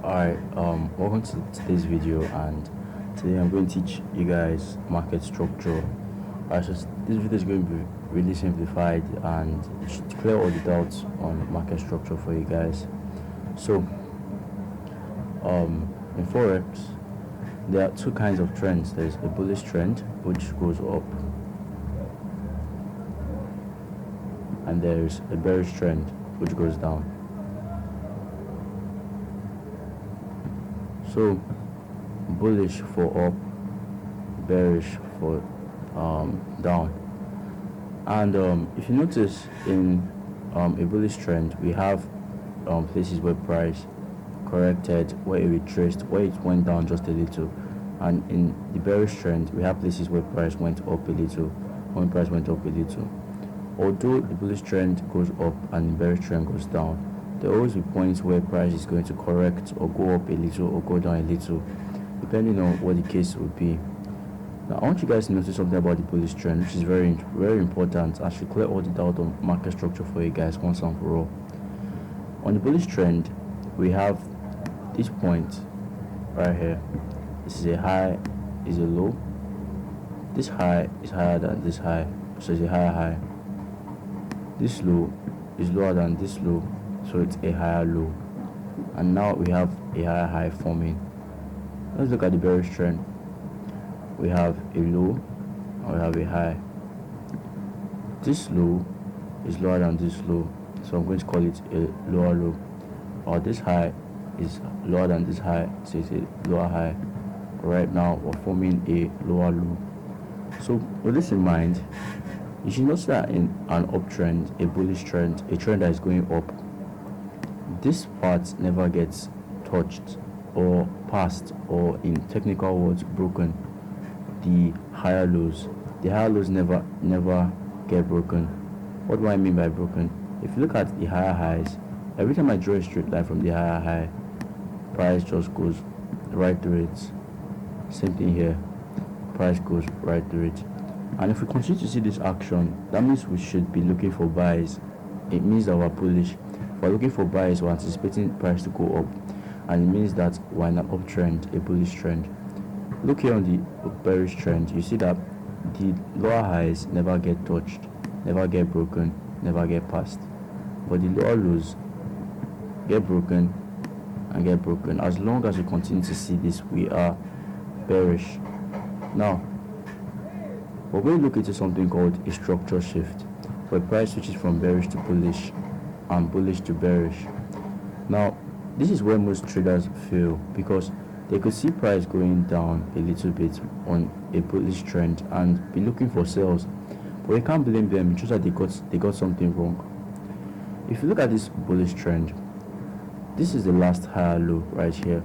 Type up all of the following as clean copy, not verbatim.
Alright, welcome to today's video, and today I'm going to teach you guys market structure. Alright, so this video is going to be really simplified and it should clear all the doubts on market structure for you guys. So in Forex there are two kinds of trends. There's a bullish trend which goes up, and there's a bearish trend which goes down. So bullish for up, bearish for down. And if you notice in a bullish trend, we have places where price corrected, where it retraced, where it went down just a little. And in the bearish trend, we have places where price went up a little, when price went up a little. Although the bullish trend goes up and the bearish trend goes down, there will always be points where price is going to correct or go up a little or go down a little, depending on what the case would be. Now I want you guys to notice something about the bullish trend, which is very important and should clear all the doubt on market structure for you guys once and for all. On the bullish trend, we have this point right here. This is a high, is a low. This high is higher than this high, so it's a higher high. This low is lower than this low, so it's a higher low. And now we have a higher high forming. Let's look at the bearish trend. We have a low and we have a high. This low is lower than this low, so I'm going to call it a lower low. Or this high is lower than this high, so it's a lower high. Right now we're forming a lower low. So with this in mind, you should notice that in an uptrend, a bullish trend, a trend that is going up, this part never gets touched or passed, or in technical words broken, the higher lows. The higher lows never get broken. What do I mean by broken? If you look at the higher highs, every time I draw a straight line from the higher high, price just goes right through it. Same thing here, price goes right through it. And if we continue to see this action, that means we should be looking for buys. It means that we're bullish. If we're looking for buys, we're anticipating price to go up, and it means that we're in an uptrend, a bullish trend. Look here on the bearish trend, you see that the lower highs never get touched, never get broken, never get passed, but the lower lows get broken and get broken. As long as we continue to see this, we are bearish. Now we're going to look into something called a structure shift, where price switches from bearish to bullish and bullish to bearish. Now this is where most traders fail, because they could see price going down a little bit on a bullish trend and be looking for sales, but we can't blame them. It's just that they got something wrong. If you look at this bullish trend, this is the last higher low right here.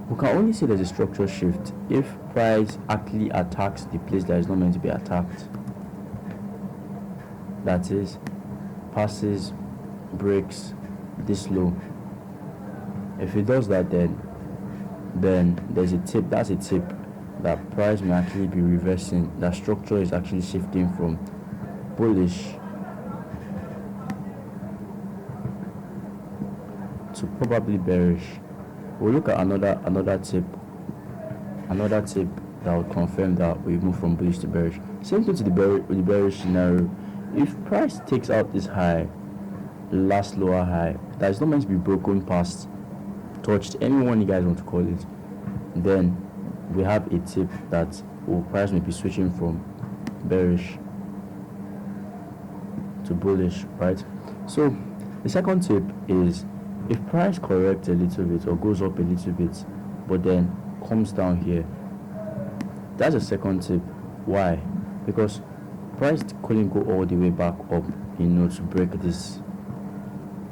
We can only say there's a structure shift if price actually attacks the place that is not meant to be attacked. That is, passes, breaks this low. If it does that, then there's a tip. That's a tip that price may actually be reversing. That structure is actually shifting from bullish to probably bearish. We'll look at another tip that will confirm that we move from bullish to bearish. Same thing to the bearish scenario. If price takes out this high, last lower high, that is not meant to be broken past, touched, anyone you guys want to call it, then we have a tip that price may be switching from bearish to bullish, right? So the second tip is, if price corrects a little bit or goes up a little bit but then comes down here, that's a second tip. Why? Because price couldn't go all the way back up, to break this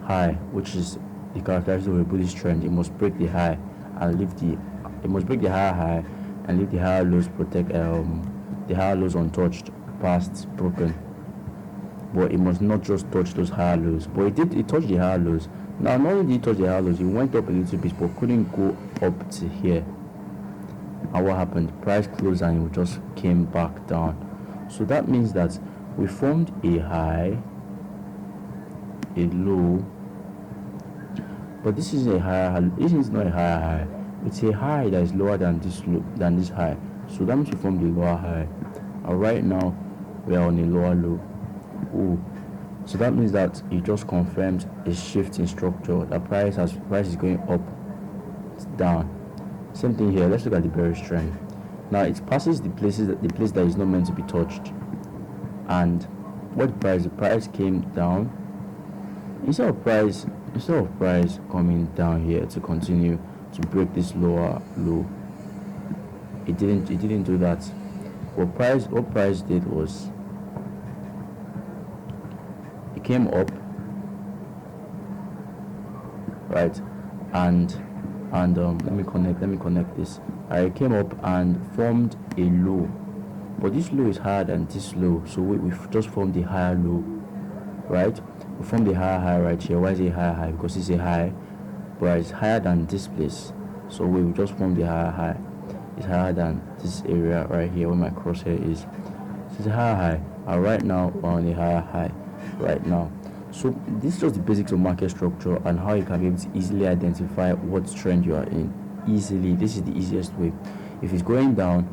high, which is the characteristic of a bullish trend. It must break the high and leave the higher high and leave the higher lows the higher lows untouched, past, broken. But it must not just touch those higher lows. But it touched the higher lows. Now not only did it touch the higher lows, it went up a little bit but couldn't go up to here. And what happened? Price closed and it just came back down. So that means that we formed a high, a low, but this is a higher high. This is not a higher high. It's a high that is lower than this high. So that means we formed the lower high. And right now we are on a lower low. Ooh. So that means that it just confirms a shift in structure. The price is going up, down. Same thing here. Let's look at the bearish trend. Now it passes the place that is not meant to be touched. And what the price came down. Instead of price coming down here to continue to break this lower low, it didn't do that. What price did was it came up, right, and let me connect this. It came up and formed a low, but this low is higher than this low, so we've just formed the higher low, right? We formed the higher high right here. Why is it higher high? Because it's a high, but it's higher than this place, so we will just form the higher high. It's higher than this area right here where my crosshair is. So it's a higher high, and right now we're on a higher high right now. So this is just the basics of market structure and how you can be able to easily identify what trend you are in. Easily, this is the easiest way. If it's going down,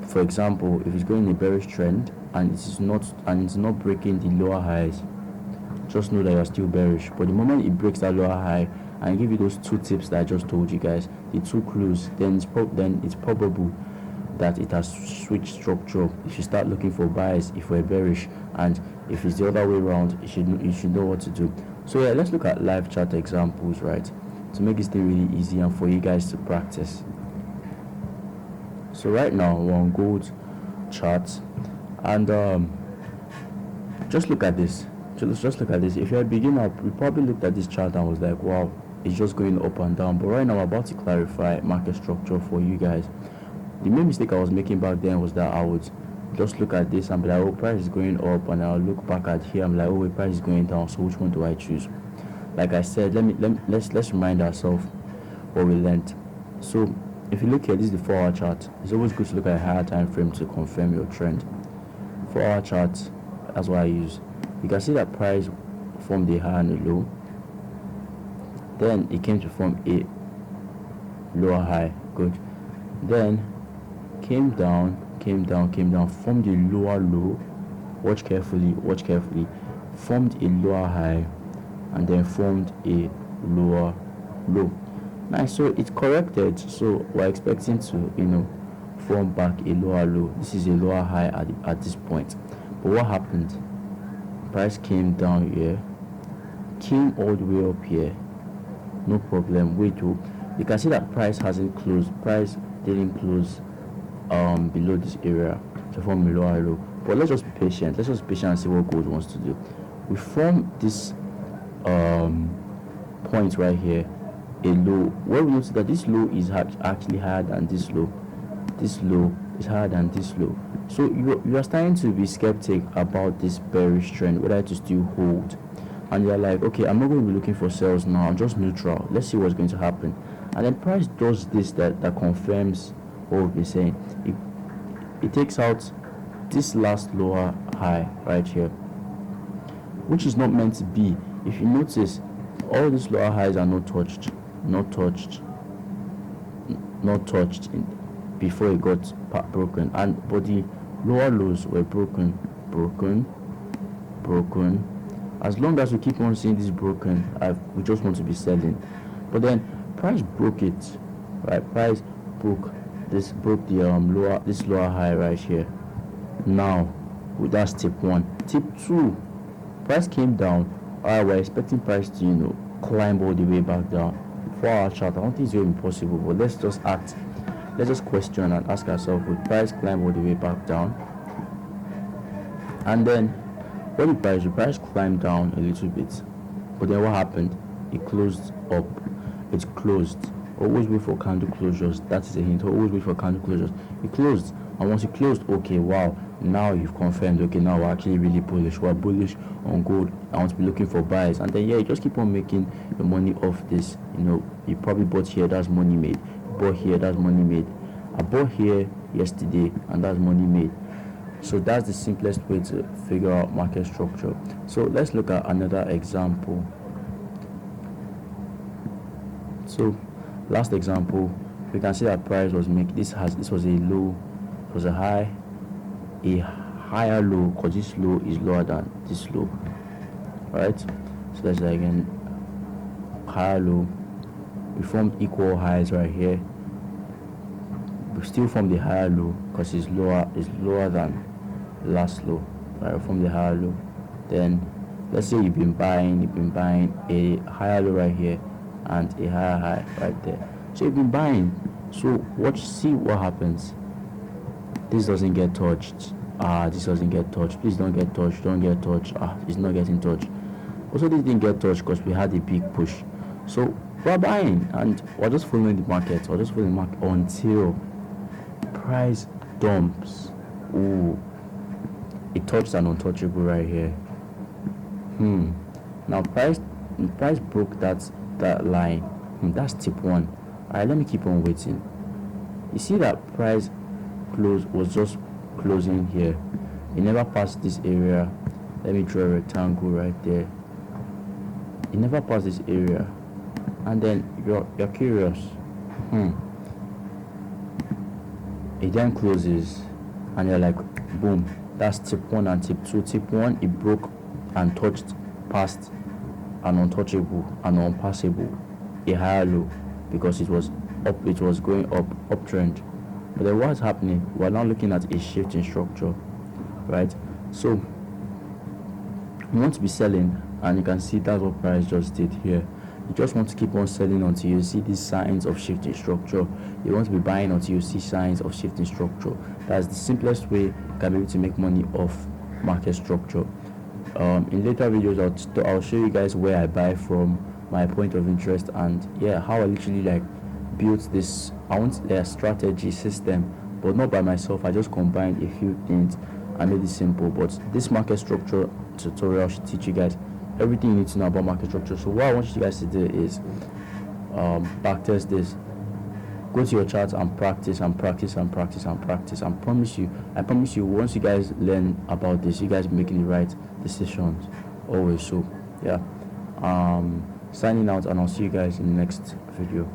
for example, if it's going in a bearish trend and it's not breaking the lower highs, just know that you're still bearish. But the moment it breaks that lower high and I give you those two tips that I just told you guys, the two clues, then it's probable that it has switched structure. You should start looking for buys if we're bearish, and if it's the other way around, you should know what to do. So yeah, let's look at live chart examples, right, to make this thing really easy and for you guys to practice. So right now we're on gold charts, and just look at this. Just look at this. If you're a beginner, you probably looked at this chart and was like, wow, it's just going up and down. But right now I'm about to clarify market structure for you guys. The main mistake I was making back then was that I would just look at this and be like, oh, price is going up, and I'll look back at here, I'm like, oh, price is going down, so which one do I choose? Like I said, let's remind ourselves what we learned. So if you look here, this is the 4-hour chart. It's always good to look at a higher time frame to confirm your trend. 4-hour chart, that's what I use. You can see that price formed a high and a low, then it came to form a lower high. Good. Then came down, formed a lower low. Watch carefully, formed a lower high, and then formed a lower low. Nice. So it's corrected, so we're expecting to form back a lower low. This is a lower high at this point. But what happened? Price came down here, came all the way up here, no problem. Wait, you can see that price hasn't closed. Price didn't close below this area to form a lower low. But let's just be patient. And see what gold wants to do. We form this point right here, a low, where we notice that this low is actually higher than this low. This low is higher than this low. So you are starting to be skeptic about this bearish trend, whether to still hold, and you're like, okay, I'm not going to be looking for sales now, I'm just neutral, let's see what's going to happen. And then price does this that confirms what we've been saying. It takes out this last lower high right here, which is not meant to be. If you notice, all these lower highs are not touched before it got broken, but the lower lows were broken. As long as we keep on seeing this broken, we just want to be selling. But then price broke it, right? Price broke this lower high right here. Now that's tip 1. Tip 2, price came down. We're expecting price to climb all the way back down. 4-hour chart, I don't think it's going to be possible, but let's just question and ask ourselves, would price climb all the way back down? And then what did price do? Price climbed down a little bit, but then what happened? It closed up. It's closed. Always wait for candle closures. That is a hint. Always wait for candle closures. It closed, and once it closed, okay, wow, now you've confirmed, okay, now we're actually really bullish. We're bullish on gold. I want to be looking for buys, and then you just keep on making your money off this. You probably bought here, that's money made. Bought here, that's money made. I bought here yesterday, and that's money made. So that's the simplest way to figure out market structure. So let's look at another example. So last example, we can see that price was making this was a low, it was a high, a higher low, because this low is lower than this low, right? So that's like again higher low. We formed equal highs right here. We still form the higher low because it's lower than last low, right? From the higher low. Then let's say you've been buying a higher low right here and a higher high right there. So you've been buying. So see what happens. This doesn't get touched. This doesn't get touched. Please don't get touched. Don't get touched. It's not getting touched. Also, this didn't get touched because we had a big push. So we're buying and we're just following the market. We're just following the market until price dumps. Ooh, it touched an untouchable right here. Now price broke that line. That's tip one. Alright, let me keep on waiting. You see that price was just closing here. It never passed this area. Let me draw a rectangle right there. It never passed this area, and then you're curious. It then closes, and you're like, boom. That's tip one and tip two. Tip one, it broke and touched past an untouchable and unpassable, a higher low, because it was going uptrend. But then what's happening? We're now looking at a shift in structure, right? So you want to be selling, and you can see that's what price just did here. You just want to keep on selling until you see these signs of shifting structure. You want to be buying until you see signs of shifting structure. That's the simplest way you can be able to make money off market structure. In later videos, I'll show you guys where I buy from, my point of interest, and how I literally built this. I want a strategy system, but not by myself. I just combined a few things and made it simple. But this market structure tutorial should teach you guys everything you need to know about market structure. So what I want you guys to do is backtest this. Go to your charts and practice and practice and practice and practice. I promise you, once you guys learn about this, you guys be making the right decisions always. So signing out, and I'll see you guys in the next video.